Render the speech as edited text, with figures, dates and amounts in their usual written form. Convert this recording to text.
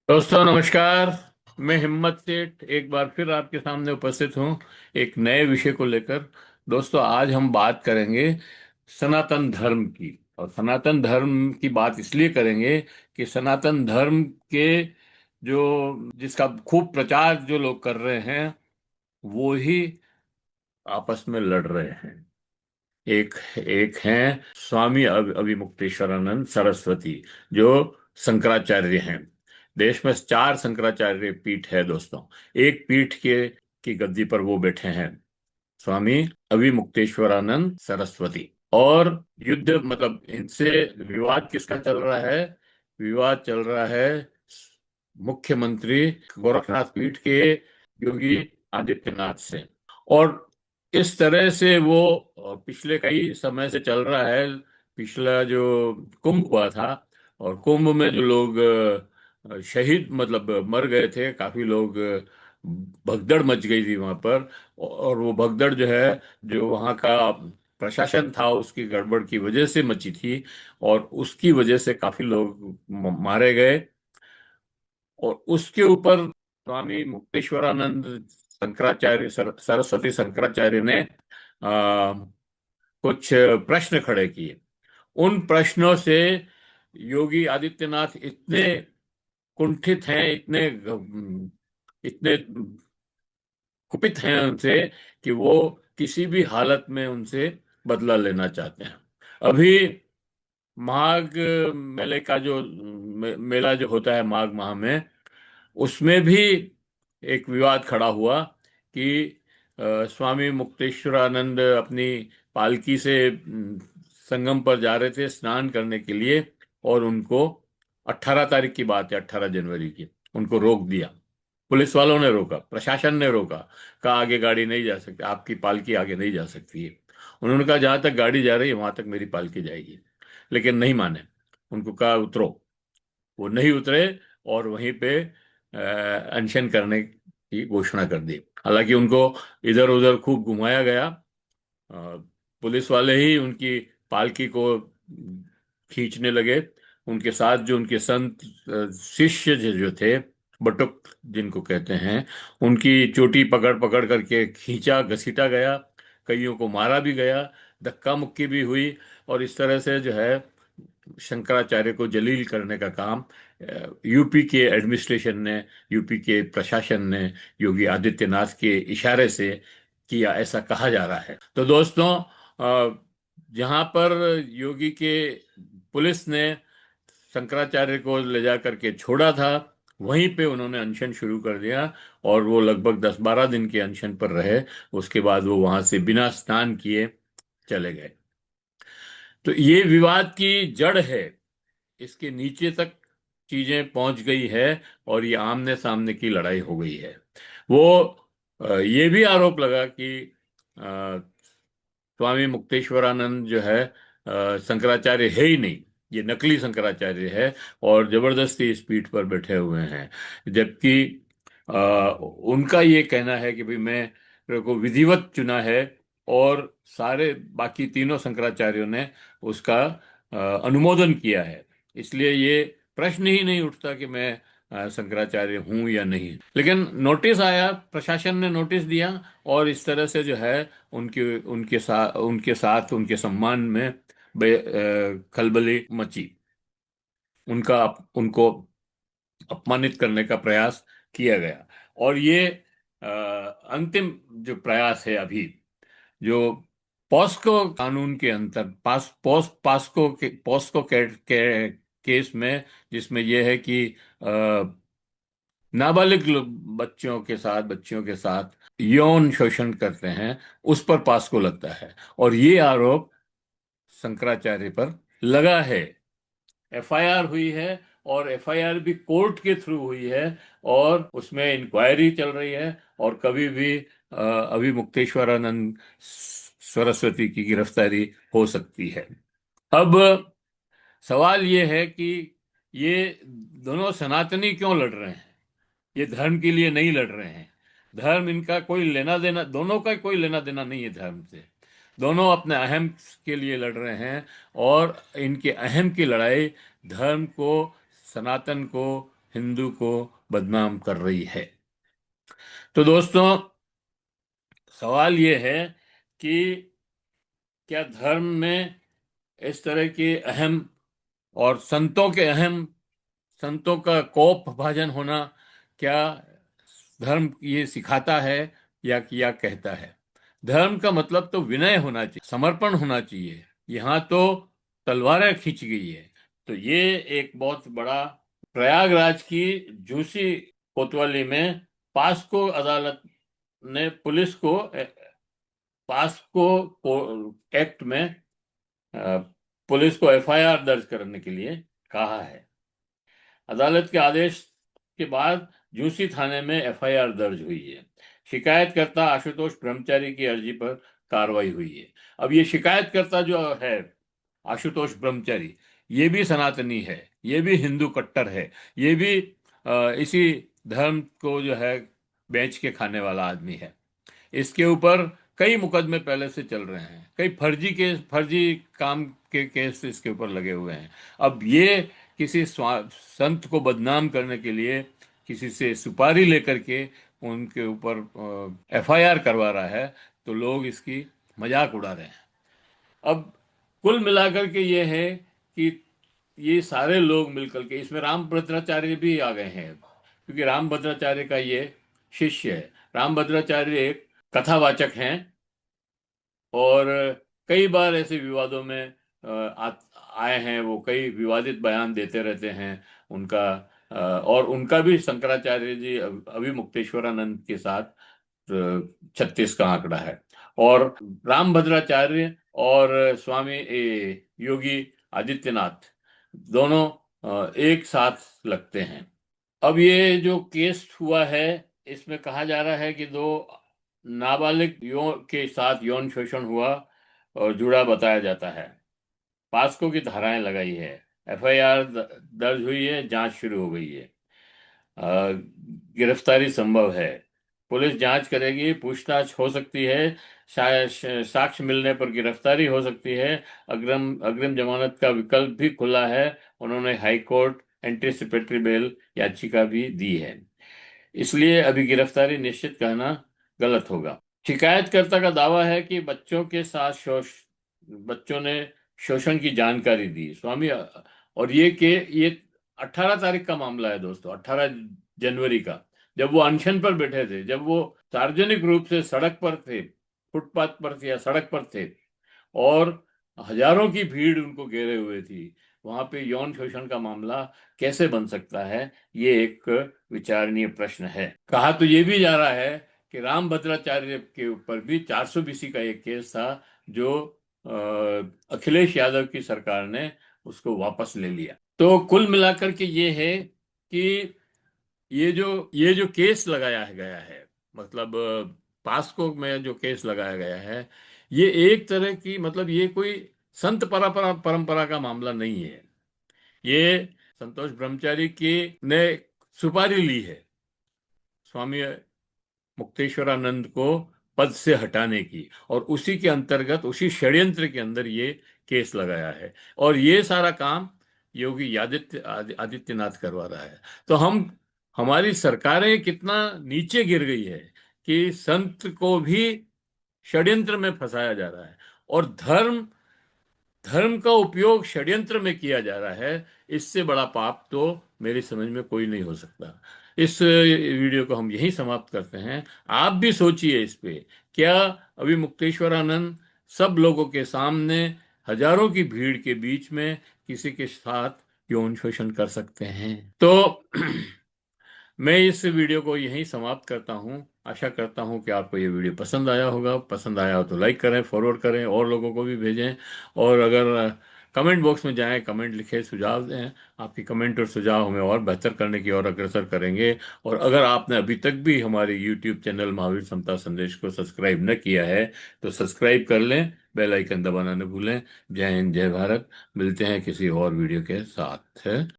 दोस्तों नमस्कार। मैं हिम्मत सेठ एक बार फिर आपके सामने उपस्थित हूँ एक नए विषय को लेकर। दोस्तों आज हम बात करेंगे सनातन धर्म की। और सनातन धर्म की बात इसलिए करेंगे कि सनातन धर्म के जो जिसका खूब प्रचार जो लोग कर रहे हैं वो ही आपस में लड़ रहे हैं। एक एक हैं स्वामी अभिमुक्तेश्वरानंद सरस्वती, जो शंकराचार्य हैं। देश में चार शंकराचार्य पीठ है दोस्तों। एक पीठ के की गद्दी पर वो बैठे हैं, स्वामी अभिमुक्तेश्वरानंद सरस्वती। और युद्ध मतलब इनसे विवाद किसका चल रहा है? विवाद चल रहा है मुख्यमंत्री गोरखनाथ पीठ के योगी आदित्यनाथ से। और इस तरह से वो पिछले कई समय से चल रहा है। पिछला जो कुंभ हुआ था, और कुंभ में जो लोग शहीद मतलब मर गए थे, काफी लोग, भगदड़ मच गई थी वहां पर। और वो भगदड़ जो है, जो वहां का प्रशासन था उसकी गड़बड़ की वजह से मची थी। और उसकी वजह से काफी लोग मारे गए। और उसके ऊपर स्वामी मुक्तेश्वरानंद शंकराचार्य सरस्वती शंकराचार्य ने कुछ प्रश्न खड़े किए। उन प्रश्नों से योगी आदित्यनाथ इतने कुंठित हैं, इतने कुपित हैं उनसे, कि वो किसी भी हालत में उनसे बदला लेना चाहते हैं। अभी माघ मेले का जो मेला जो होता है माघ माह में, उसमें भी एक विवाद खड़ा हुआ कि स्वामी मुक्तेश्वरानंद अपनी पालकी से संगम पर जा रहे थे स्नान करने के लिए। और उनको 18 तारीख की बात है, 18 जनवरी की, उनको रोक दिया। पुलिस वालों ने रोका, प्रशासन ने रोका। कहा आगे गाड़ी नहीं जा सकती, आपकी पालकी आगे नहीं जा सकती है। उन्होंने कहा जहां तक गाड़ी जा रही है वहां तक मेरी पालकी जाएगी। लेकिन नहीं माने। उनको कहा उतरो। वो नहीं उतरे। और वहीं पे अनशन करने की घोषणा कर दी। हालांकि उनको इधर उधर खूब घुमाया गया। पुलिस वाले ही उनकी पालकी को खींचने लगे। उनके साथ जो उनके संत शिष्य जो थे, बटुक जिनको कहते हैं, उनकी चोटी पकड़ पकड़ करके खींचा घसीटा गया। कईयों को मारा भी गया, धक्का मुक्की भी हुई। और इस तरह से जो है शंकराचार्य को जलील करने का काम यूपी के एडमिनिस्ट्रेशन ने, यूपी के प्रशासन ने योगी आदित्यनाथ के इशारे से किया, ऐसा कहा जा रहा है। तो दोस्तों, जहां पर योगी के पुलिस ने शंकराचार्य को ले जा करके छोड़ा था, वहीं पे उन्होंने अनशन शुरू कर दिया। और वो लगभग 10-12 दिन के अनशन पर रहे। उसके बाद वो वहां से बिना स्नान किए चले गए। तो ये विवाद की जड़ है, इसके नीचे तक चीजें पहुंच गई है। और ये आमने सामने की लड़ाई हो गई है। वो ये भी आरोप लगा कि अ, स्वामी मुक्तेश्वरानंद जो है शंकराचार्य है ही नहीं, ये नकली शंकराचार्य है। और जबरदस्ती इस पीठ पर बैठे हुए हैं। जबकि अ, उनका ये कहना है कि भाई मैं मेरे को विधिवत चुना है। और सारे बाकी तीनों शंकराचार्यों ने उसका अनुमोदन किया है। इसलिए ये प्रश्न ही नहीं उठता कि मैं शंकराचार्य हूं या नहीं। लेकिन नोटिस आया, प्रशासन ने नोटिस दिया। और इस तरह से जो है उनके साथ उनके सम्मान में खलबली मची। उनको अपमानित करने का प्रयास किया गया। और ये अंतिम जो प्रयास है अभी, जो पॉस्को कानून के अंतर पास पॉस पॉस्को केस में, जिसमें यह है कि नाबालिग बच्चों के साथ, बच्चियों के साथ यौन शोषण करते हैं, उस पर पॉस्को लगता है। और ये आरोप शंकराचार्य पर लगा है। एफआईआर हुई है। और एफआईआर भी कोर्ट के थ्रू हुई है। और उसमें इंक्वायरी चल रही है। और कभी भी अभिमुक्तेश्वरानंद सरस्वती की गिरफ्तारी हो सकती है। अब सवाल ये है कि ये दोनों सनातनी क्यों लड़ रहे हैं? ये धर्म के लिए नहीं लड़ रहे हैं। धर्म इनका कोई लेना देना, दोनों का कोई लेना देना नहीं है धर्म से। दोनों अपने अहम के लिए लड़ रहे हैं। और इनके अहम की लड़ाई धर्म को, सनातन को, हिंदू को बदनाम कर रही है। तो दोस्तों, सवाल ये है कि क्या धर्म में इस तरह के अहम और संतों का कोप भाजन होना, क्या धर्म ये सिखाता है या कहता है? धर्म का मतलब तो विनय होना चाहिए, समर्पण होना चाहिए। यहाँ तो तलवारें खींच गई है। तो ये एक बहुत बड़ा, प्रयागराज की झूसी कोतवाली में पास्को अदालत ने एक्ट में अ, पुलिस को एफआईआर दर्ज करने के लिए कहा है। अदालत के आदेश के बाद झूसी थाने में एफआईआर दर्ज हुई है। शिकायतकर्ता आशुतोष ब्रह्मचारी की अर्जी पर कार्रवाई हुई है। अब ये शिकायतकर्ता जो है, आशुतोष ब्रह्मचारी, ये भी सनातनी है, ये भी हिंदू कट्टर है, ये भी इसी धर्म को जो है बेच के खाने वाला आदमी है। इसके ऊपर कई मुकदमे पहले से चल रहे हैं, कई फर्जी काम के केस इसके ऊपर लगे हुए हैं। अब ये किसी संत को बदनाम करने के लिए किसी से सुपारी लेकर के उनके ऊपर एफआईआर करवा रहा है, तो लोग इसकी मजाक उड़ा रहे हैं। अब कुल मिलाकर के ये है कि ये सारे लोग मिलकर के, इसमें राम भद्राचार्य भी आ गए हैं, क्योंकि राम भद्राचार्य का ये शिष्य है। राम भद्राचार्य एक कथावाचक हैं और कई बार ऐसे विवादों में आए हैं। वो कई विवादित बयान देते रहते हैं। उनका और उनका भी शंकराचार्य जी अभी मुक्तेश्वरानंद के साथ 36 का आंकड़ा है। और राम भद्राचार्य और स्वामी योगी आदित्यनाथ दोनों एक साथ लगते हैं। अब ये जो केस हुआ है, इसमें कहा जा रहा है कि दो नाबालिग के साथ यौन शोषण हुआ और जुड़ा बताया जाता है। पास्को की धाराएं लगाई है, एफआईआर दर्ज हुई है, जांच शुरू हो गई है। अ, गिरफ्तारी संभव है। पुलिस जांच करेगी, पूछताछ हो सकती है, शायद साक्ष्य मिलने पर गिरफ्तारी हो सकती है। अग्रिम अग्रिम जमानत का विकल्प भी खुला है। उन्होंने हाई कोर्ट एंटीसिपेटरी बेल याचिका भी दी है। इसलिए अभी गिरफ्तारी निश्चित कहना गलत होगा। शिकायतकर्ता का दावा है कि बच्चों ने शोषण की जानकारी दी स्वामी। और ये 18 तारीख का मामला है दोस्तों, 18 जनवरी का, जब वो अनशन पर बैठे थे, जब वो सार्वजनिक रूप से सड़क पर थे, फुटपाथ पर थे या सड़क पर थे, और हजारों की भीड़ उनको घेरे हुए थी। वहां पे यौन शोषण का मामला कैसे बन सकता है? ये एक विचारणीय प्रश्न है। कहा तो ये भी जा रहा है कि राम भद्राचार्य के ऊपर भी 400 BC का एक केस था, जो अखिलेश यादव की सरकार ने उसको वापस ले लिया। तो कुल मिलाकर के ये है कि ये जो केस लगाया गया है, मतलब पास्को में जो केस लगाया गया है, ये एक तरह की, मतलब ये कोई संत परंपरा का मामला नहीं है। ये संतोष ब्रह्मचारी की ने सुपारी ली है स्वामी मुक्तेश्वरानंद को पद से हटाने की, और उसी के अंतर्गत, उसी षड्यंत्र के अंदर ये केस लगाया है। और ये सारा काम योगी आदित्यनाथ करवा रहा है। तो हमारी सरकारें कितना नीचे गिर गई है कि संत को भी षड्यंत्र में फंसाया जा रहा है, और धर्म धर्म का उपयोग षड्यंत्र में किया जा रहा है। इससे बड़ा पाप तो मेरी समझ में कोई नहीं हो सकता। इस वीडियो को हम यहीं समाप्त करते हैं। आप भी सोचिए इस पे, क्या अभी मुक्तेश्वरानंद सब लोगों के सामने, हजारों की भीड़ के बीच में किसी के साथ यौन शोषण कर सकते हैं? तो मैं इस वीडियो को यहीं समाप्त करता हूं। आशा करता हूं कि आपको ये वीडियो पसंद आया होगा। पसंद आया हो तो लाइक करें, फॉरवर्ड करें, और लोगों को भी भेजें। और अगर कमेंट बॉक्स में जाएं, कमेंट लिखें, सुझाव दें। आपकी कमेंट और सुझाव हमें और बेहतर करने की ओर अग्रसर करेंगे। और अगर आपने अभी तक भी हमारे यूट्यूब चैनल महावीर समता संदेश को सब्सक्राइब न किया है, तो सब्सक्राइब कर लें, बेल आइकन दबाना न भूलें। जय हिंद, जय भारत। मिलते हैं किसी और वीडियो के साथ।